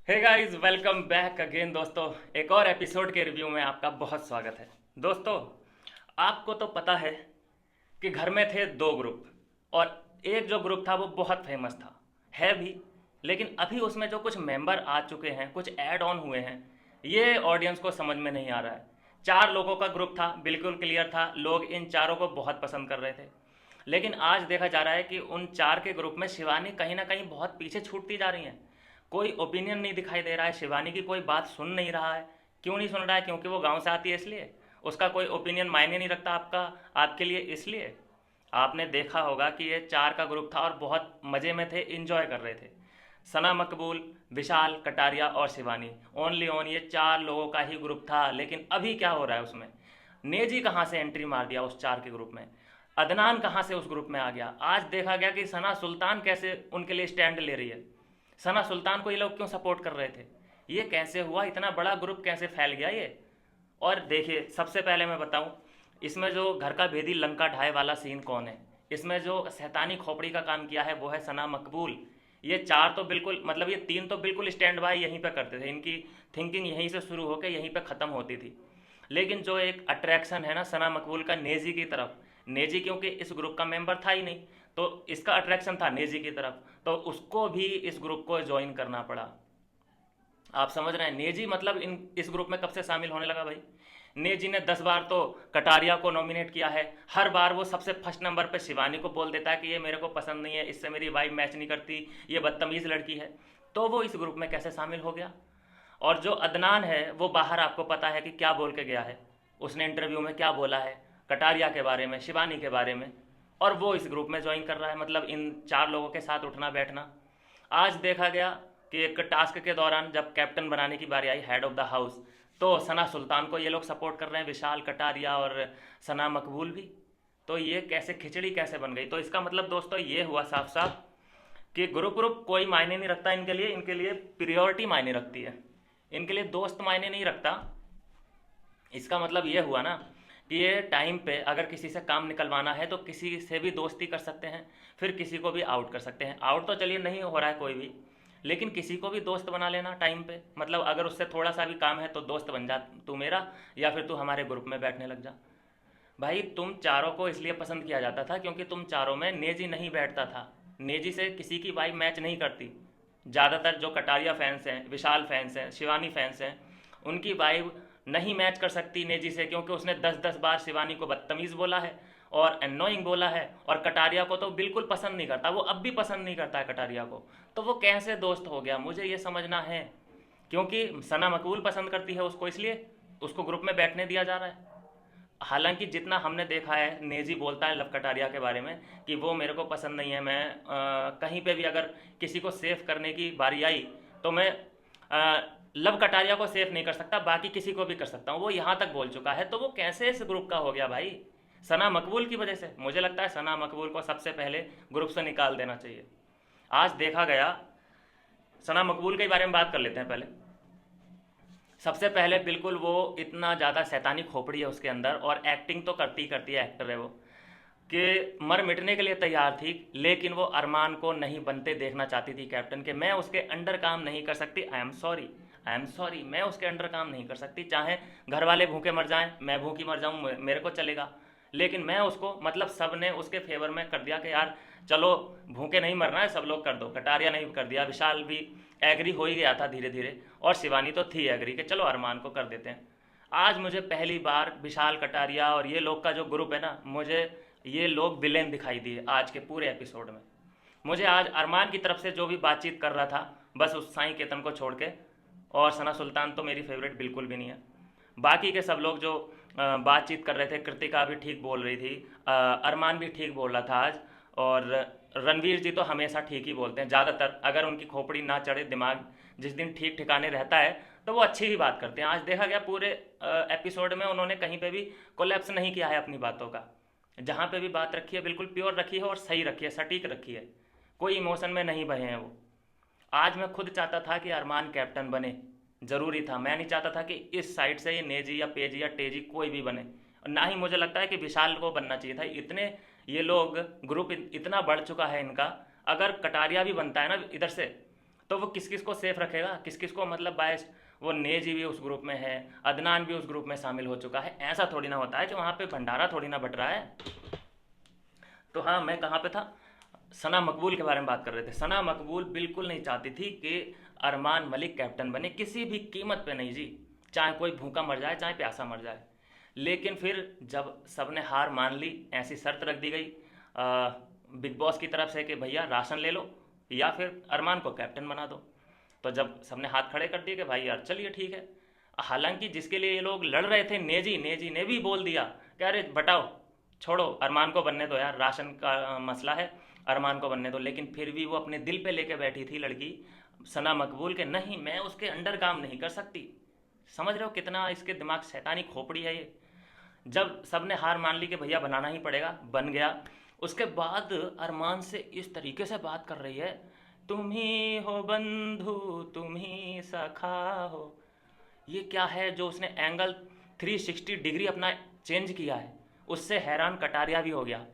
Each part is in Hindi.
हे गाइस, वेलकम बैक अगेन दोस्तों। एक और एपिसोड के रिव्यू में आपका बहुत स्वागत है। दोस्तों, आपको तो पता है कि घर में थे दो ग्रुप, और एक जो ग्रुप था वो बहुत फेमस था, है भी। लेकिन अभी उसमें जो कुछ मेंबर आ चुके हैं, कुछ ऐड ऑन हुए हैं, ये ऑडियंस को समझ में नहीं आ रहा है। चार लोगों का ग्रुप था, बिल्कुल क्लियर था, लोग इन चारों को बहुत पसंद कर रहे थे। लेकिन आज देखा जा रहा है कि उन चार के ग्रुप में शिवानी कहीं ना कहीं बहुत पीछे छूटती जा रही हैं। कोई ओपिनियन नहीं दिखाई दे रहा है, शिवानी की कोई बात सुन नहीं रहा है। क्यों नहीं सुन रहा है? क्योंकि वो गांव से आती है इसलिए। उसका कोई ओपिनियन मायने नहीं रखता आपके लिए इसलिए। आपने देखा होगा कि ये चार का ग्रुप था और बहुत मज़े में थे, इंजॉय कर रहे थे। सना मकबूल, विशाल कटारिया और शिवानी, ओनली ऑन ये चार लोगों का ही ग्रुप था। लेकिन अभी क्या हो रहा है उसमें? नेजी कहाँ से एंट्री मार दिया उस चार के ग्रुप में? अदनान कहाँ से उस ग्रुप में आ गया? आज देखा गया कि सना सुल्तान कैसे उनके लिए स्टैंड ले रही है। सना सुल्तान को ये लोग क्यों सपोर्ट कर रहे थे? ये कैसे हुआ? इतना बड़ा ग्रुप कैसे फैल गया ये? और देखिए, सबसे पहले मैं बताऊं, इसमें जो घर का भेदी लंका ढाए वाला सीन कौन है? इसमें जो शैतानी खोपड़ी का काम किया है वो है सना मकबूल। ये चार तो बिल्कुल, मतलब ये तीन तो बिल्कुल स्टैंड बाय यहीं पे करते थे। इनकी थिंकिंग यहीं से शुरू होकर यहीं पे ख़त्म होती थी। लेकिन जो एक अट्रैक्शन है ना सना मकबूल का नेजी की तरफ, नेजी क्योंकि इस ग्रुप का मेंबर था ही नहीं, तो इसका अट्रैक्शन था नेजी की तरफ, तो उसको भी इस ग्रुप को ज्वाइन करना पड़ा। आप समझ रहे हैं? नेजी मतलब इन इस ग्रुप में कब से शामिल होने लगा भाई? नेजी ने 10 बार तो कटारिया को नॉमिनेट किया है। हर बार वो सबसे फर्स्ट नंबर पे शिवानी को बोल देता है कि ये मेरे को पसंद नहीं है, इससे मेरी वाइब मैच नहीं करती, ये बदतमीज़ लड़की है। तो वो इस ग्रुप में कैसे शामिल हो गया? और जो अदनान है वो बाहर, आपको पता है कि क्या बोल के गया है? उसने इंटरव्यू में क्या बोला है कटारिया के बारे में, शिवानी के बारे में। और वो इस ग्रुप में ज्वाइन कर रहा है, मतलब इन चार लोगों के साथ उठना बैठना। आज देखा गया कि एक टास्क के दौरान जब कैप्टन बनाने की बारी आई, हेड ऑफ द हाउस, तो सना सुल्तान को ये लोग सपोर्ट कर रहे हैं, विशाल कटारिया और सना मकबूल भी। तो ये कैसे खिचड़ी कैसे बन गई? तो इसका मतलब दोस्तों ये हुआ साफ साफ कि ग्रुप ग्रुप कोई मायने नहीं रखता इनके लिए प्रियोरिटी मायने रखती है। इनके लिए दोस्त मायने नहीं रखता। इसका मतलब ये हुआ ना कि ये टाइम पे अगर किसी से काम निकलवाना है तो किसी से भी दोस्ती कर सकते हैं, फिर किसी को भी आउट कर सकते हैं। आउट तो चलिए नहीं हो रहा है कोई भी, लेकिन किसी को भी दोस्त बना लेना टाइम पे। मतलब अगर उससे थोड़ा सा भी काम है तो दोस्त बन जा तू मेरा, या फिर तू हमारे ग्रुप में बैठने लग जा। भाई, तुम चारों को इसलिए पसंद किया जाता था क्योंकि तुम चारों में नेजी नहीं बैठता था। नेजी से किसी की वाइब मैच नहीं करती। ज़्यादातर जो कटारिया फैंस हैं, विशाल फैंस हैं, शिवानी फैंस हैं, उनकी वाइब नहीं मैच कर सकती नेजी से, क्योंकि उसने 10-10 बार शिवानी को बदतमीज़ बोला है और एनोइंग बोला है। और कटारिया को तो बिल्कुल पसंद नहीं करता, वो अब भी पसंद नहीं करता है कटारिया को। तो वो कैसे दोस्त हो गया, मुझे ये समझना है। क्योंकि सना मकबूल पसंद करती है उसको, इसलिए उसको ग्रुप में बैठने दिया जा रहा है। हालांकि जितना हमने देखा है, नेजी बोलता है लव कटारिया के बारे में कि वो मेरे को पसंद नहीं है, मैं कहीं पे भी अगर किसी को सेफ करने की बारी आई तो मैं लव कटारिया को सेफ नहीं कर सकता, बाकी किसी को भी कर सकता हूँ, वो यहाँ तक बोल चुका है। तो वो कैसे इस ग्रुप का हो गया भाई? सना मकबूल की वजह से। मुझे लगता है सना मकबूल को सबसे पहले ग्रुप से निकाल देना चाहिए। आज देखा गया, सना मकबूल के बारे में बात कर लेते हैं पहले। सबसे पहले बिल्कुल वो इतना ज़्यादा शैतानी खोपड़ी है उसके अंदर, और एक्टिंग तो करती करती है, एक्टर है वो, कि मर मिटने के लिए तैयार थी। लेकिन वो अरमान को नहीं बनते देखना चाहती थी कैप्टन के। मैं उसके अंडर काम नहीं कर सकती, I am sorry, I am sorry, मैं उसके अंडर काम नहीं कर सकती। चाहे घर वाले भूखे मर जाएं, मैं भूखी मर जाऊं, मेरे को चलेगा। लेकिन मैं उसको, मतलब सब ने उसके फेवर में कर दिया कि यार चलो, भूखे नहीं मरना है, सब लोग कर दो। कटारिया ने भी कर दिया, विशाल भी एग्री हो ही गया था धीरे धीरे, और शिवानी तो थी एग्री कि चलो अरमान को कर देते हैं। आज मुझे पहली बार विशाल कटारिया और ये लोग का जो ग्रुप है ना, मुझे ये लोग विलेन दिखाई दिए आज के पूरे एपिसोड में। मुझे आज अरमान की तरफ से जो भी बातचीत कर रहा था, बस उस साई केतन को छोड़ के, और सना सुल्तान तो मेरी फेवरेट बिल्कुल भी नहीं है। बाकी के सब लोग जो बातचीत कर रहे थे, कृतिका भी ठीक बोल रही थी, अरमान भी ठीक बोल रहा था आज, और रणवीर जी तो हमेशा ठीक ही बोलते हैं ज़्यादातर। अगर उनकी खोपड़ी ना चढ़े, दिमाग जिस दिन ठीक ठिकाने रहता है तो वो अच्छी ही बात करते हैं। आज देखा गया पूरे एपिसोड में उन्होंने कहीं पे भी कोलैप्स नहीं किया है अपनी बातों का। जहाँ पे भी बात रखी है बिल्कुल प्योर रखी है और सही रखी है, सटीक रखी है। कोई इमोशन में नहीं बहे हैं वो। आज मैं खुद चाहता था कि अरमान कैप्टन बने, ज़रूरी था। मैं नहीं चाहता था कि इस साइड से ये नेजी या पेजी या तेजी कोई भी बने, और ना ही मुझे लगता है कि विशाल को बनना चाहिए था। इतने ये लोग, ग्रुप इतना बढ़ चुका है इनका। अगर कटारिया भी बनता है ना इधर से, तो वो किस किस को सेफ रखेगा, किस किस को मतलब बायस। वो नेजी भी उस ग्रुप में है, अदनान भी उस ग्रुप में शामिल हो चुका है। ऐसा थोड़ी ना होता है कि वहाँ पे भंडारा थोड़ी ना बट रहा है। तो हाँ, मैं कहाँ पे था, सना मकबूल के बारे में बात कर रहे थे। सना मकबूल बिल्कुल नहीं चाहती थी कि अरमान मलिक कैप्टन बने, किसी भी कीमत पे नहीं जी, चाहे कोई भूखा मर जाए चाहे प्यासा मर जाए। लेकिन फिर जब सबने हार मान ली, ऐसी शर्त रख दी गई बिग बॉस की तरफ से कि भैया राशन ले लो या फिर अरमान को कैप्टन बना दो। तो जब सबने हाथ खड़े कर दिए कि भाई यार चलिए ठीक है। हालांकि जिसके लिए ये लोग लड़ रहे थे, नेजी नेजी ने भी बोल दिया कि अरे बताओ, छोड़ो अरमान को बनने दो यार, राशन का मसला है, अरमान को बनने दो। लेकिन फिर भी वो अपने दिल पे लेके बैठी थी लड़की सना मकबूल के, नहीं मैं उसके अंडर काम नहीं कर सकती। समझ रहे हो कितना इसके दिमाग शैतानी खोपड़ी है ये। जब सबने हार मान ली कि भैया बनाना ही पड़ेगा, बन गया। उसके बाद अरमान से इस तरीके से बात कर रही है, तुम ही हो बंधु, तुम ही सखा हो। ये क्या है जो उसने एंगल 360 डिग्री अपना चेंज किया है। उससे हैरान कटारिया भी हो गया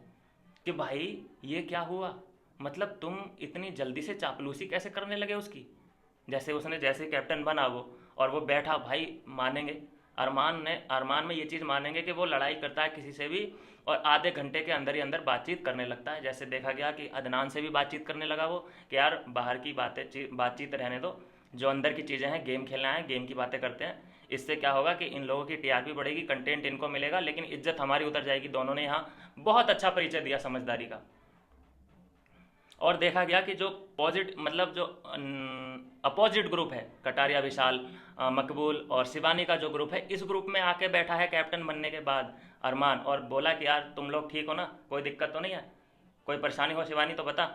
कि भाई ये क्या हुआ, मतलब तुम इतनी जल्दी से चापलूसी कैसे करने लगे उसकी। जैसे उसने जैसे कैप्टन बना वो और वो बैठा, भाई मानेंगे अरमान में ये चीज़ मानेंगे कि वो लड़ाई करता है किसी से भी और आधे घंटे के अंदर ही अंदर बातचीत करने लगता है। जैसे देखा गया कि अदनान से भी बातचीत करने लगा वो कि यार बाहर की बातचीत रहने दो, जो अंदर की चीज़ें हैं, गेम खेलना है, गेम की बातें करते हैं। इससे क्या होगा कि इन लोगों की टीआरपी बढ़ेगी, कंटेंट इनको मिलेगा, लेकिन इज्जत हमारी उतर जाएगी। दोनों ने यहाँ बहुत अच्छा परिचय दिया समझदारी का। और देखा गया कि जो मतलब जो अपोजिट ग्रुप है, कटारिया विशाल, मकबूल और शिवानी का जो ग्रुप है, इस ग्रुप में आके बैठा है कैप्टन बनने के बाद अरमान और बोला कि यार तुम लोग ठीक हो ना, कोई दिक्कत तो नहीं है, कोई परेशानी हो शिवानी तो बता।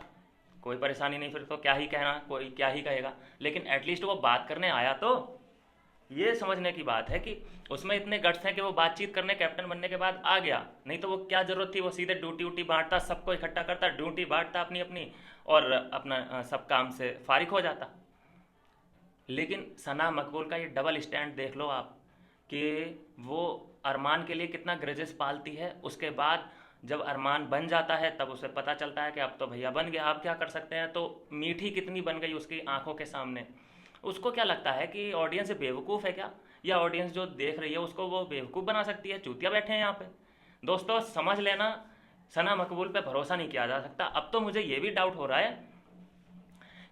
कोई परेशानी नहीं, फिर तो क्या ही कहना, कोई क्या ही कहेगा। लेकिन एटलीस्ट वो बात करने आया। तो ये समझने की बात है कि उसमें इतने गट्स हैं कि वो बातचीत करने कैप्टन बनने के बाद आ गया। नहीं तो वो क्या जरूरत थी, वो सीधे ड्यूटी उटी बांटता, सबको इकट्ठा करता, ड्यूटी बांटता अपनी अपनी और अपना सब काम से फारिग हो जाता। लेकिन सना मकबूल का ये डबल स्टैंड देख लो आप कि वो अरमान के लिए कितना ग्रजेस पालती है। उसके बाद जब अरमान बन जाता है तब उसे पता चलता है कि अब तो भैया बन गया, आप क्या कर सकते हैं। तो मीठी कितनी बन गई उसकी आंखों के सामने। उसको क्या लगता है कि ऑडियंस बेवकूफ़ है क्या, या ऑडियंस जो देख रही है उसको वो बेवकूफ़ बना सकती है। चूतिया बैठे हैं यहाँ पे। दोस्तों समझ लेना, सना मकबूल पे भरोसा नहीं किया जा सकता। अब तो मुझे ये भी डाउट हो रहा है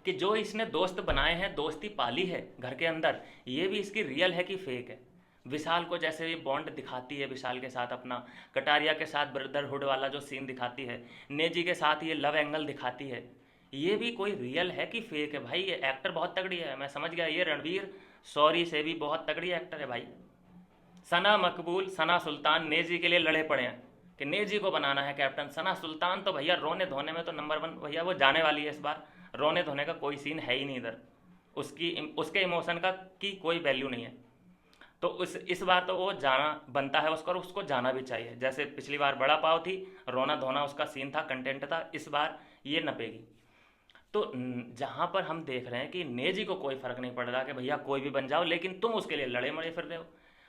कि जो इसने दोस्त बनाए हैं, दोस्ती पाली है घर के अंदर, ये भी इसकी रियल है कि फेक है। विशाल को जैसे ये बॉन्ड दिखाती है विशाल के साथ अपना, कटारिया के साथ ब्रदरहुड वाला जो सीन दिखाती है, नेजी के साथ ये लव एंगल दिखाती है, ये भी कोई रियल है कि फेक है। भाई ये एक्टर बहुत तगड़ी है, मैं समझ गया, ये रणवीर सॉरी से भी बहुत तगड़ी एक्टर है भाई। सना मकबूल, सना सुल्तान नेजी के लिए लड़े पड़े हैं कि नेजी को बनाना है कैप्टन। सना सुल्तान तो भैया रोने धोने में तो नंबर 1 भैया, वो जाने वाली है इस बार। रोने धोने का कोई सीन है ही नहीं इधर, उसके इमोशन का की कोई वैल्यू नहीं है। तो इस बार तो वो जाना बनता है उसको, और उसको जाना भी चाहिए। जैसे पिछली बार बड़ा पाव थी, रोना धोना उसका सीन था, कंटेंट था, इस बार ये नपेगी। तो जहाँ पर हम देख रहे हैं कि नेजी को कोई फ़र्क नहीं पड़ रहा कि भैया कोई भी बन जाओ, लेकिन तुम उसके लिए लड़े मरे फिर रहे हो।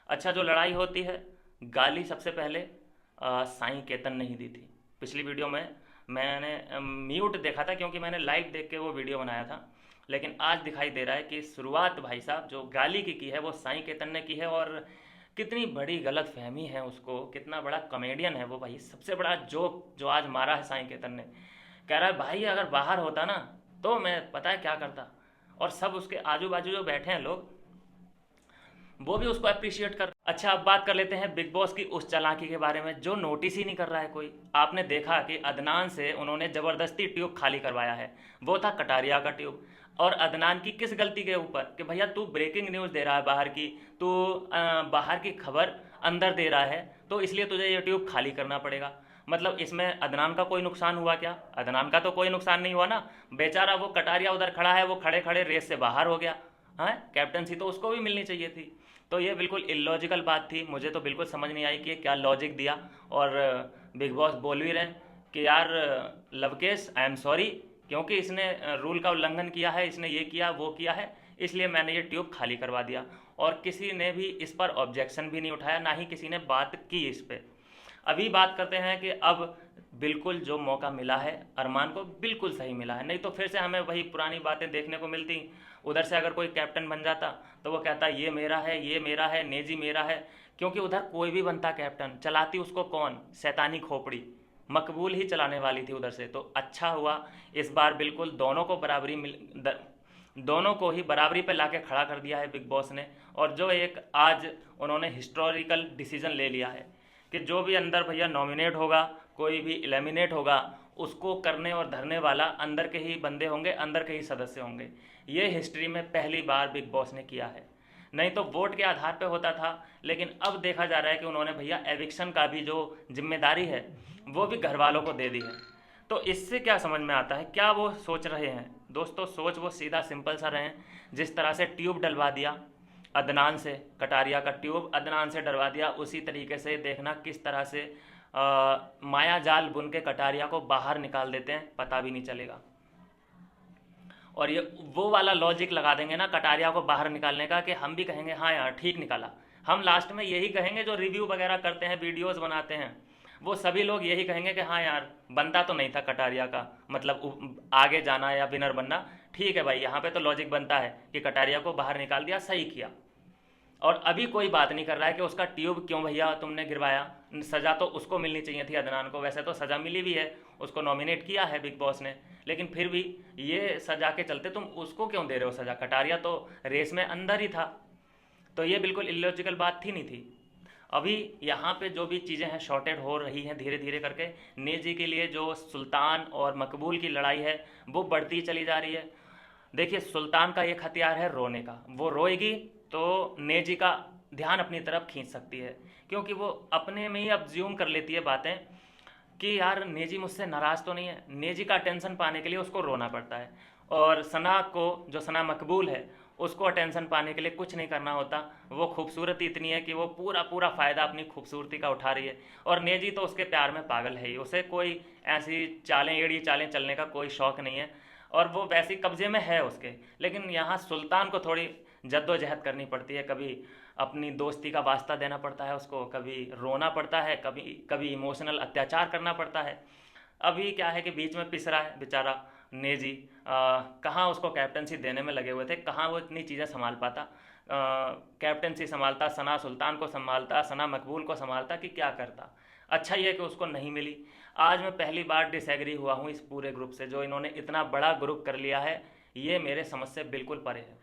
अच्छा, जो लड़ाई होती है, गाली सबसे पहले साईं केतन ने ही दी थी। पिछली वीडियो में मैंने म्यूट देखा था क्योंकि मैंने लाइव देख के वो वीडियो बनाया था, लेकिन आज दिखाई दे रहा है कि शुरुआत भाई साहब जो गाली की है वो साईं केतन ने की है। और कितनी बड़ी गलत फहमी है उसको, कितना बड़ा कॉमेडियन है वो भाई। सबसे बड़ा जोक जो आज मारा है साईं केतन ने, कह रहा है भाई अगर बाहर होता ना तो मैं पता है क्या करता। और सब उसके आजू बाजू जो बैठे हैं लोग, वो भी उसको अप्रिशिएट कर। अच्छा, अब बात कर लेते हैं बिग बॉस की उस चालाकी के बारे में जो नोटिस ही नहीं कर रहा है कोई। आपने देखा कि अदनान से उन्होंने ज़बरदस्ती ट्यूब खाली करवाया है, वो था कटारिया का ट्यूब। और अदनान की किस गलती के ऊपर कि भैया तू ब्रेकिंग न्यूज़ दे रहा है बाहर की, तू बाहर की खबर अंदर दे रहा है, तो इसलिए तुझे ये ट्यूब खाली करना पड़ेगा। मतलब इसमें अदनान का कोई नुकसान हुआ क्या? अदनान का तो कोई नुकसान नहीं हुआ ना, बेचारा वो कटारिया उधर खड़ा है, वो खड़े खड़े रेस से बाहर हो गया। हाँ, कैप्टनसी तो उसको भी मिलनी चाहिए थी। तो ये बिल्कुल इलॉजिकल बात थी, मुझे तो बिल्कुल समझ नहीं आई कि क्या लॉजिक दिया। और बिग बॉस बोल भी रहे कि यार लवकेश आई एम सॉरी, क्योंकि इसने रूल का उल्लंघन किया है, इसने ये किया वो किया है, इसलिए मैंने ये ट्यूब खाली करवा दिया। और किसी ने भी इस पर ऑब्जेक्शन भी नहीं उठाया, ना ही किसी ने बात की इस पर। अभी बात करते हैं कि अब बिल्कुल जो मौका मिला है अरमान को बिल्कुल सही मिला है, नहीं तो फिर से हमें वही पुरानी बातें देखने को मिलती। उधर से अगर कोई कैप्टन बन जाता तो वो कहता ये मेरा है, ये मेरा है, नेजी मेरा है। क्योंकि उधर कोई भी बनता कैप्टन, चलाती उसको कौन, शैतानी खोपड़ी मकबूल ही चलाने वाली थी उधर से। तो अच्छा हुआ इस बार बिल्कुल दोनों को बराबरी दोनों को ही बराबरी पे लाके खड़ा कर दिया है बिग बॉस ने। और जो एक आज उन्होंने हिस्टोरिकल डिसीजन ले लिया है कि जो भी अंदर भैया नॉमिनेट होगा, कोई भी एलिमिनेट होगा, उसको करने और धरने वाला अंदर के ही बंदे होंगे, अंदर के ही सदस्य होंगे। ये हिस्ट्री में पहली बार बिग बॉस ने किया है। नहीं तो वोट के आधार पे होता था, लेकिन अब देखा जा रहा है कि उन्होंने भैया एविक्शन का भी जो जिम्मेदारी है वो भी घर वालों को दे दी है। तो इससे क्या समझ में आता है, क्या वो सोच रहे हैं दोस्तों? सोच वो सीधा सिंपल सा रहे हैं। जिस तरह से ट्यूब डलवा दिया अदनान से, कटारिया का ट्यूब अदनान से डलवा दिया, उसी तरीके से देखना किस तरह से माया जाल बुन के कटारिया को बाहर निकाल देते हैं, पता भी नहीं चलेगा। और ये वो वाला लॉजिक लगा देंगे ना कटारिया को बाहर निकालने का, कि हम भी कहेंगे हाँ यार ठीक निकाला। हम लास्ट में यही कहेंगे, जो रिव्यू वगैरह करते हैं, वीडियोस बनाते हैं, वो सभी लोग यही कहेंगे कि हाँ यार बनता तो नहीं था कटारिया का, मतलब आगे जाना या विनर बनना। ठीक है भाई, यहाँ पे तो लॉजिक बनता है कि कटारिया को बाहर निकाल दिया, सही किया। और अभी कोई बात नहीं कर रहा है कि उसका ट्यूब क्यों भैया तुमने गिरवाया। सज़ा तो उसको मिलनी चाहिए थी अदनान को, वैसे तो सज़ा मिली भी है, उसको नॉमिनेट किया है बिग बॉस ने, लेकिन फिर भी ये सज़ा के चलते तुम उसको क्यों दे रहे हो सज़ा? कटारिया तो रेस में अंदर ही था। तो ये बिल्कुल इलॉजिकल बात थी नहीं थी। अभी यहाँ पे जो भी चीज़ें हैं शॉर्टेड हो रही हैं धीरे धीरे करके। नेजी के लिए जो सुल्तान और मकबूल की लड़ाई है वो बढ़ती चली जा रही है। देखिए सुल्तान का एक हथियार है रोने का, वो रोएगी तो नेजी का ध्यान अपनी तरफ खींच सकती है, क्योंकि वो अपने में ही अब्ज्यूम कर लेती है बातें कि यार नेजी मुझसे नाराज़ तो नहीं है। नेजी का अटेंशन पाने के लिए उसको रोना पड़ता है। और सना को, जो सना मकबूल है, उसको अटेंशन पाने के लिए कुछ नहीं करना होता। वो खूबसूरती इतनी है कि वो पूरा पूरा फ़ायदा अपनी खूबसूरती का उठा रही है। और नेजी तो उसके प्यार में पागल है ही, उसे कोई ऐसी चालें एड़ी चालें चलने का कोई शौक़ नहीं है, और वो वैसी कब्जे में है उसके। लेकिन यहाँ सुल्तान को थोड़ी जद्दोजहद करनी पड़ती है, कभी अपनी दोस्ती का वास्ता देना पड़ता है उसको, कभी रोना पड़ता है, कभी कभी इमोशनल अत्याचार करना पड़ता है। अभी क्या है कि बीच में पिस रहा है बेचारा नेजी। कहाँ उसको कैप्टनसी देने में लगे हुए थे, कहाँ वो इतनी चीज़ें संभाल पाता। कैप्टनसी संभालता, सना सुल्तान को संभालता, सना मकबूल को संभालता, कि क्या करता। अच्छा ये कि उसको नहीं मिली। आज मैं पहली बार डिसएग्री हुआ हूँ इस पूरे ग्रुप से, जो इन्होंने इतना बड़ा ग्रुप कर लिया है, ये मेरे समझ से बिल्कुल परे है।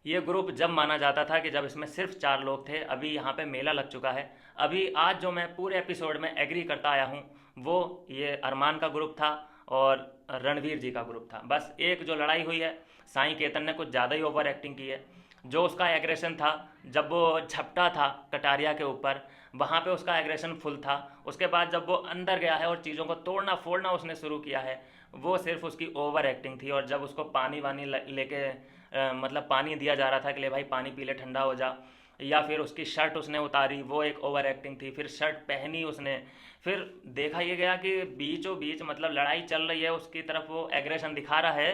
ये ग्रुप जब माना जाता था कि जब इसमें सिर्फ 4 लोग थे, अभी यहाँ पे मेला लग चुका है। अभी आज जो मैं पूरे एपिसोड में एग्री करता आया हूँ वो ये अरमान का ग्रुप था और रणवीर जी का ग्रुप था। बस एक जो लड़ाई हुई है, साईं केतन ने कुछ ज़्यादा ही ओवर एक्टिंग की है। जो उसका एग्रेशन था जब वो झपटा था कटारिया के ऊपर, वहाँ पे उसका एग्रेशन फुल था। उसके बाद जब वो अंदर गया है और चीज़ों को तोड़ना फोड़ना उसने शुरू किया है, वो सिर्फ उसकी ओवर एक्टिंग थी। और जब उसको पानी वानी लेके मतलब पानी दिया जा रहा था कि ले भाई पानी पी ले, ठंडा हो जा, या फिर उसकी शर्ट उसने उतारी, वो एक ओवर एक्टिंग थी। फिर शर्ट पहनी उसने, फिर देखा ये गया कि बीचों बीच मतलब लड़ाई चल रही है, उसकी तरफ वो एग्रेशन दिखा रहा है,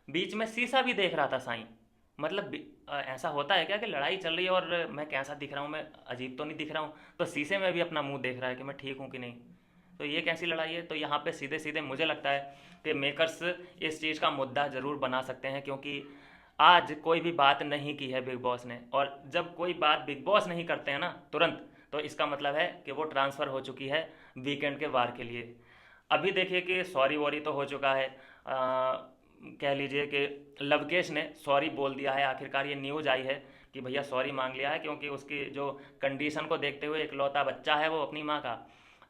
बीच में शीशा भी देख रहा था साईं। मतलब ऐसा होता है क्या कि लड़ाई चल रही है और मैं कैसा दिख रहा हूँ, मैं अजीब तो नहीं दिख रहा हूँ, तो शीशे में भी अपना मुंह देख रहा है कि मैं ठीक हूँ कि नहीं। तो ये कैसी लड़ाई है? तो यहाँ पे सीधे सीधे मुझे लगता है कि मेकर्स इस चीज़ का मुद्दा ज़रूर बना सकते हैं, क्योंकि आज कोई भी बात नहीं की है बिग बॉस ने। और जब कोई बात बिग बॉस नहीं करते हैं ना तुरंत, तो इसका मतलब है कि वो ट्रांसफ़र हो चुकी है वीकेंड के वार के लिए। अभी देखिए कि सॉरी वॉरी तो हो चुका है, कह लीजिए कि लवकेश ने सॉरी बोल दिया है। आखिरकार ये न्यूज़ आई है कि भैया सॉरी मांग लिया है, क्योंकि उसकी जो कंडीशन को देखते हुए, इकलौता बच्चा है वो अपनी माँ का,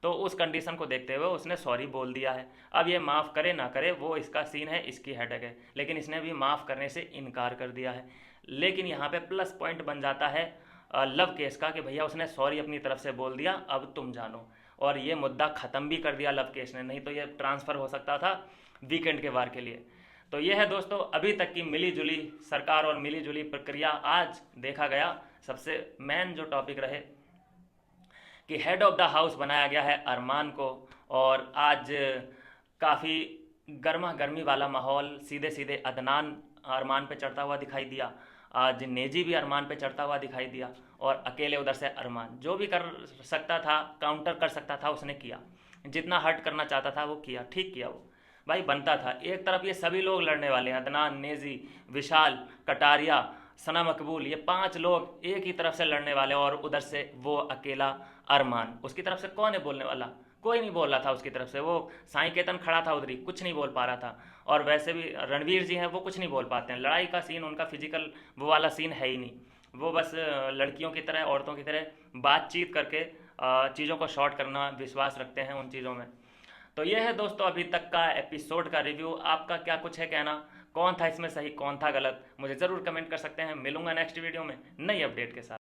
तो उस कंडीशन को देखते हुए उसने सॉरी बोल दिया है। अब ये माफ़ करे ना करे वो इसका सीन है, इसकी हेडेक है, लेकिन इसने भी माफ़ करने से इनकार कर दिया है। लेकिन यहाँ पे प्लस पॉइंट बन जाता है लव केस का कि भैया उसने सॉरी अपनी तरफ से बोल दिया, अब तुम जानो। और ये मुद्दा ख़त्म भी कर दिया लव केस ने, नहीं तो ये ट्रांसफ़र हो सकता था वीकेंड के वार के लिए। तो ये है दोस्तों अभी तक की मिली जुली सरकार और मिली जुली प्रक्रिया। आज देखा गया सबसे मेन जो टॉपिक रहे कि हेड ऑफ द हाउस बनाया गया है अरमान को, और आज काफ़ी गर्मा गर्मी वाला माहौल, सीधे सीधे अदनान अरमान पे चढ़ता हुआ दिखाई दिया। आज नेजी भी अरमान पे चढ़ता हुआ दिखाई दिया और अकेले उधर से अरमान जो भी कर सकता था, काउंटर कर सकता था, उसने किया। जितना हर्ट करना चाहता था वो किया, ठीक किया वो। भाई बनता था। एक तरफ ये सभी लोग लड़ने वाले हैं, अदनान, नेजी, विशाल, कटारिया, सना मकबूल, ये 5 लोग एक ही तरफ से लड़ने वाले, और उधर से वो अकेला अरमान। उसकी तरफ से कौन है बोलने वाला? कोई नहीं बोल रहा था उसकी तरफ से। वो साईं केतन खड़ा था उधर ही, कुछ नहीं बोल पा रहा था। और वैसे भी रणवीर जी हैं, वो कुछ नहीं बोल पाते हैं। लड़ाई का सीन उनका फिजिकल वो वाला सीन है ही नहीं। वो बस लड़कियों की तरह, औरतों की तरह बातचीत करके चीज़ों को शॉर्ट करना विश्वास रखते हैं उन चीज़ों में। तो ये है दोस्तों अभी तक का एपिसोड का रिव्यू। आपका क्या कुछ है कहना? कौन था इसमें सही, कौन था गलत? मुझे ज़रूर कमेंट कर सकते हैं। मिलूंगा नेक्स्ट वीडियो में नई अपडेट के साथ।